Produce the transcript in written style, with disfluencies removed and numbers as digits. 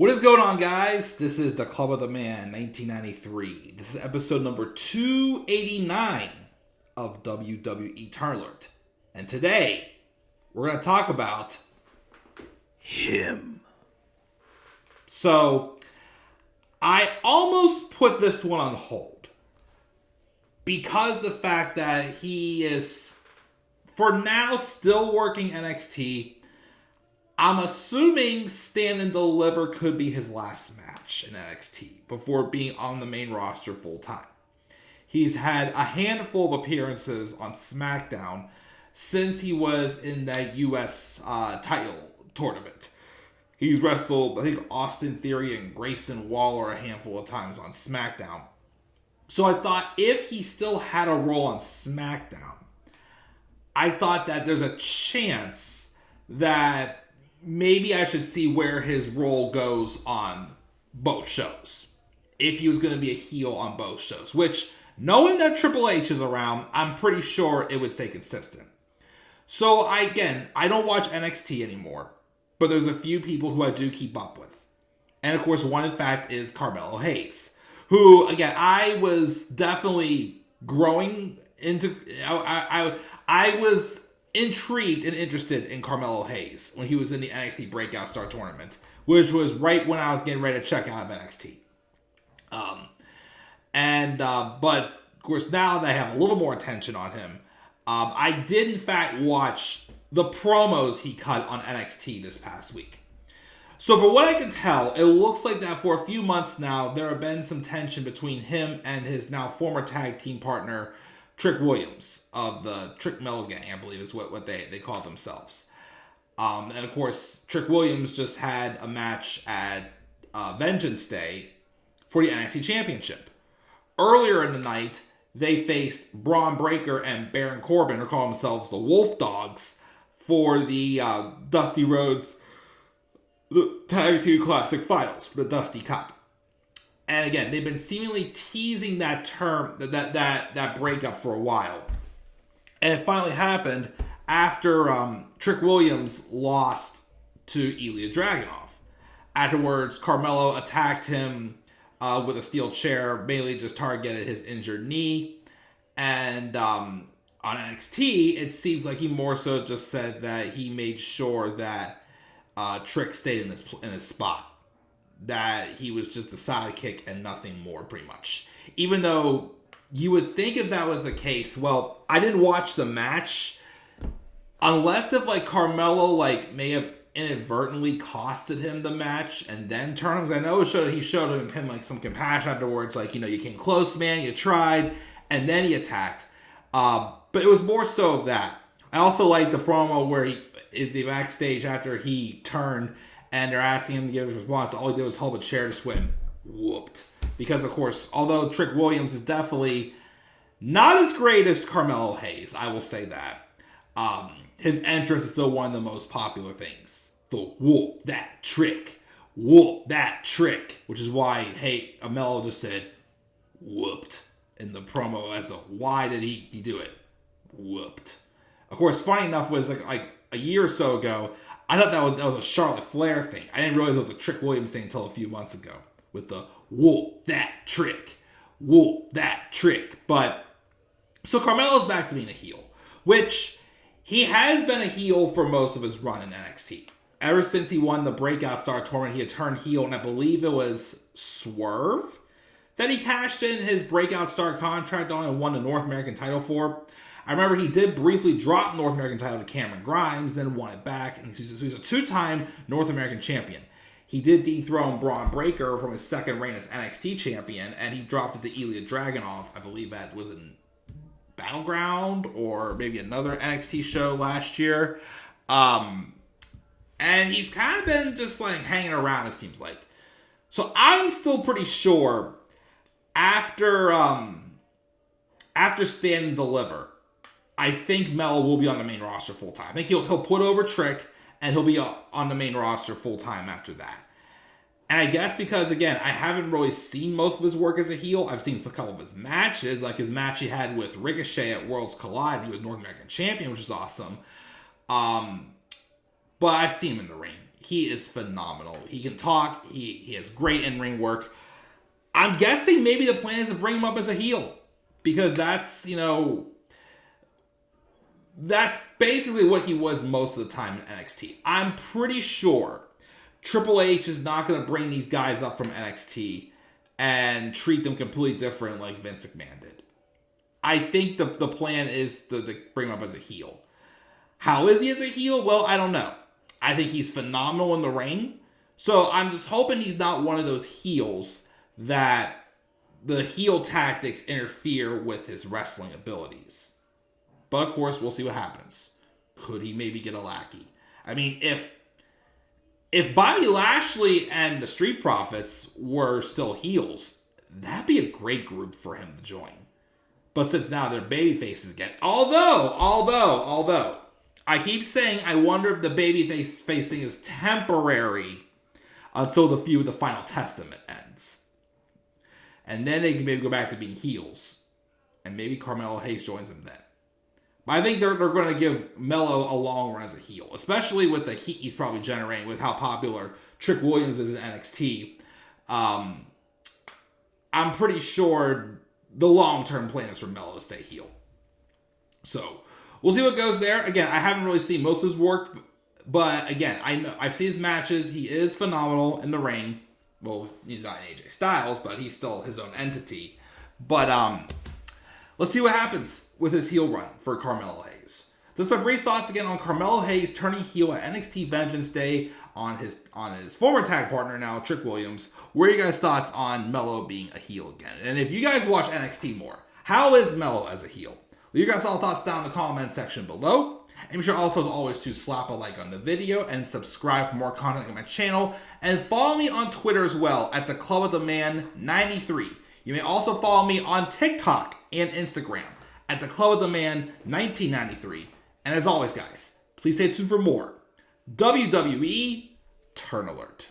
What is going on, guys? This is the Club of the Man 1993. This is episode number 289 of WWE Turn Alert. And today, we're going to talk about him. So, I almost put this one on hold because the fact that he is, for now, still working NXT. I'm assuming Stand and Deliver could be his last match in NXT before being on the main roster full time. He's had a handful of appearances on SmackDown since he was in that US title tournament. He's wrestled, I think, Austin Theory and Grayson Waller a handful of times on SmackDown. So I thought if he still had a role on SmackDown, I thought that there's a chance that maybe I should see where his role goes on both shows. If he was going to be a heel on both shows. Which, knowing that Triple H is around, I'm pretty sure it would stay consistent. So, I don't watch NXT anymore. But there's a few people who I do keep up with. And, of course, one, in fact, is Carmelo Hayes. Who, again, I was definitely growing into... I was intrigued and interested in Carmelo Hayes when he was in the NXT Breakout Star Tournament, which was right when I was getting ready to check out of NXT. But of course now that I have a little more attention on him, I did in fact watch the promos he cut on NXT this past week. So for what I can tell, it looks like that for a few months now, there have been some tension between him and his now former tag team partner, Trick Williams of the Trick Melo gang, I believe is what they call themselves. And of course, Trick Williams just had a match at Vengeance Day for the NXT Championship. Earlier in the night, they faced Braun Breaker and Baron Corbin, who call themselves the Wolf Dogs, for the Dusty Rhodes Tag Team Classic Finals for the Dusty Cup. And again, they've been seemingly teasing that term, that breakup for a while. And it finally happened after Trick Williams lost to Ilja Dragunov. Afterwards, Carmelo attacked him with a steel chair, mainly just targeted his injured knee. And on NXT, it seems like he more so just said that he made sure that Trick stayed in his spot. That he was just a sidekick and nothing more, pretty much. Even though you would think if that was the case, well, I didn't watch the match. Unless if, Carmelo, may have inadvertently costed him the match and then turned him. I know he showed him some compassion afterwards. You came close, man, you tried. And then he attacked. But it was more so of that. I also like the promo where the backstage after he turned and they're asking him to give his response. All he did was hold a chair to swim. Whooped. Because, of course, although Trick Williams is definitely not as great as Carmelo Hayes, I will say that, his entrance is still one of the most popular things. The whoop that trick. Whoop that trick. Which is why, Melo just said, whooped in the promo as a, why did he do it? Whooped. Of course, funny enough, was like a year or so ago, I thought that was a Charlotte Flair thing. I didn't realize it was a Trick Williams thing until a few months ago. With the, whoop, that trick. Whoop, that trick. But, so Carmelo's back to being a heel. Which, he has been a heel for most of his run in NXT. Ever since he won the Breakout Star Tournament, he had turned heel. And I believe it was Swerve that he cashed in his Breakout Star contract on and won the North American title for. I remember he did briefly drop North American title to Cameron Grimes, then won it back. And he's a two-time North American champion. He did dethrone Braun Breaker from his second reign as NXT champion, and he dropped it to Ilja Dragunov. I believe that was in Battleground or maybe another NXT show last year. And he's kind of been just hanging around, it seems like. So I'm still pretty sure after Stand and Deliver, I think Melo will be on the main roster full time. I think he'll put over Trick, and he'll be on the main roster full time after that. And I guess because, again, I haven't really seen most of his work as a heel. I've seen a couple of his matches, like his match he had with Ricochet at Worlds Collide. He was North American champion, which is awesome. But I've seen him in the ring. he is phenomenal. He can talk. He has great in-ring work. I'm guessing maybe the plan is to bring him up as a heel. Because that's, that's basically what he was most of the time in NXT. I'm pretty sure Triple H is not going to bring these guys up from NXT and treat them completely different like Vince McMahon did. I think the plan is to bring him up as a heel. How is he as a heel? Well, I don't know. I think he's phenomenal in the ring. So I'm just hoping he's not one of those heels that the heel tactics interfere with his wrestling abilities. But of course, we'll see what happens. Could he maybe get a lackey? I mean, if Bobby Lashley and the Street Profits were still heels, that'd be a great group for him to join. But since now they're baby faces again, although I keep saying I wonder if the baby face thing is temporary until the feud of the Final Testament ends. And then they can maybe go back to being heels. And maybe Carmelo Hayes joins them then. But I think they're going to give Melo a long run as a heel. Especially with the heat he's probably generating with how popular Trick Williams is in NXT. I'm pretty sure the long-term plan is for Melo to stay heel. So, we'll see what goes there. Again, I haven't really seen most of his work. But again, I've seen his matches. He is phenomenal in the ring. Well, he's not an AJ Styles, but he's still his own entity. But let's see what happens with his heel run for Carmelo Hayes. That's my brief thoughts again on Carmelo Hayes turning heel at NXT Vengeance Day on his former tag partner now, Trick Williams. What are your guys' thoughts on Melo being a heel again? And if you guys watch NXT more, how is Melo as a heel? Leave your guys' all thoughts down in the comment section below. And be sure also, as always, to slap a like on the video and subscribe for more content on my channel. And follow me on Twitter as well at the Club of the Man 93. You may also follow me on TikTok and Instagram at the Club of the Man 1993. And as always, guys, please stay tuned for more WWE Turn Alert.